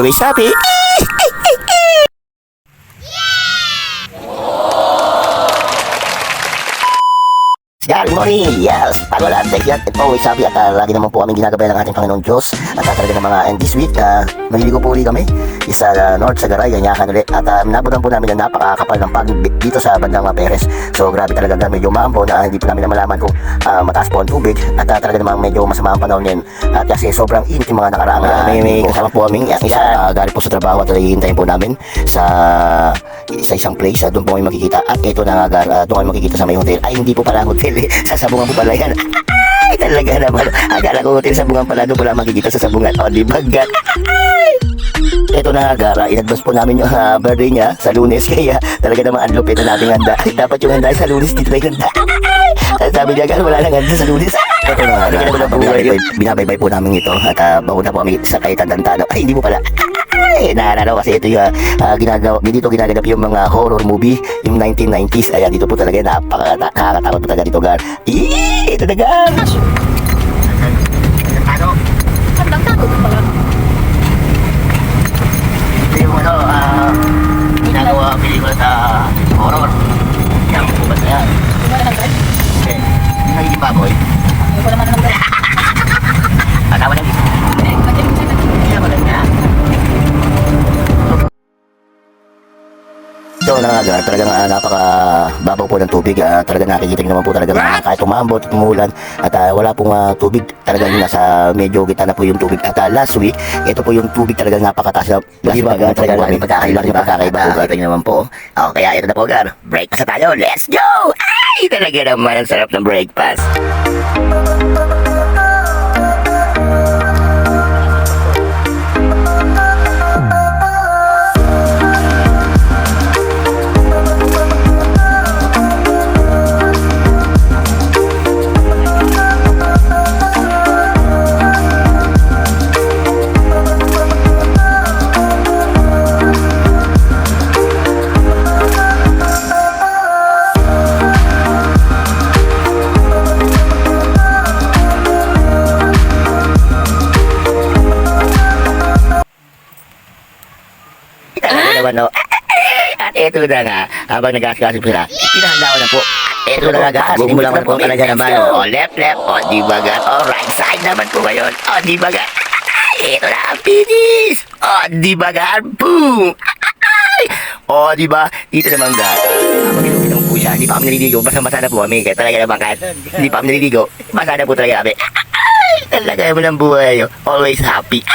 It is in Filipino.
Always happy. Good morning! Yes! Bago lahat guys yan, ito always sabi at lagi naman po aming ginagabayan ng ating Panginoon Diyos at talaga ng mga and this week, maliligo po ulit kami sa North Sagaray, Ganyakan ulit at nabutan po namin na napakakapal ng pag dito sa bandang Perez. So grabe talaga, medyo maampo na hindi po namin malaman kung mataas po ang tubig at talaga namang medyo masama ang panahon din at kasi sobrang init yung mga nakaraang may kasama po aming isa galing po sa trabaho at hihintayin po namin sa isang place, doon po kami makikita at ito na doon kami makikita sa may hotel. Ay hindi po pala hotel, sa sabungan po pala yan. Ay talaga naman, akala ko hotel sabungan pala, doon pala makikita sa sabungan. O di bagat. Ito na Gara, in-advance po namin yung birthday niya sa Lunes, kaya talaga naman ang lupit na nating handa. Dapat yung handa sa Lunes, dito na yung handa. Sabi niya, wala nang handa sa Lunes. Ito na Gara, binabaybay po namin ito at bago na po kami sa kahit Tantano. Ay hindi mo pala. Naalala kasi ito yung dito ginaganap yung mga horror movie, yung 1990s. Kaya dito po talaga nakakatakot po talaga dito Gar. Ito na Gar. Ano? Sandang takot pala. Ito yung ginagawa pelikula sa horror. Yan po ba yan? Okay. Hindi na yung baboy. Hindi ko naman naman. Patawa lang dito. Kaya mo lang na. So talagang napakababaw po ng tubig, talagang nakikita naman po talaga kahit umambot, umulan at wala pong tubig, talagang nasa medyo gitna na po yung tubig at last week, ito po yung tubig talagang napakataas na talaga may pagkakaiba ito naman po. Kaya ito na po Gar, breakfast na tayo, let's go! Ay talaga naman ang sarap ng breakfast. No? At ito na nga, habang nag-askasip sila, pinahanda ko na po. Ito na nga guys, hindi mo lang po talaga naman. Left, di ba gat? Right side naman po ngayon. Di ba gat? Ito na ang finish. Di ba gat? Boom! Di ba? Dito naman gat. Mag-inom po siya. Hindi pa kami naliligo. Basta-basa na po kami. Kaya talaga naman kahit hindi pa kami naliligo. Basa na po talaga kami. Talaga naman ang buhay. Always happy.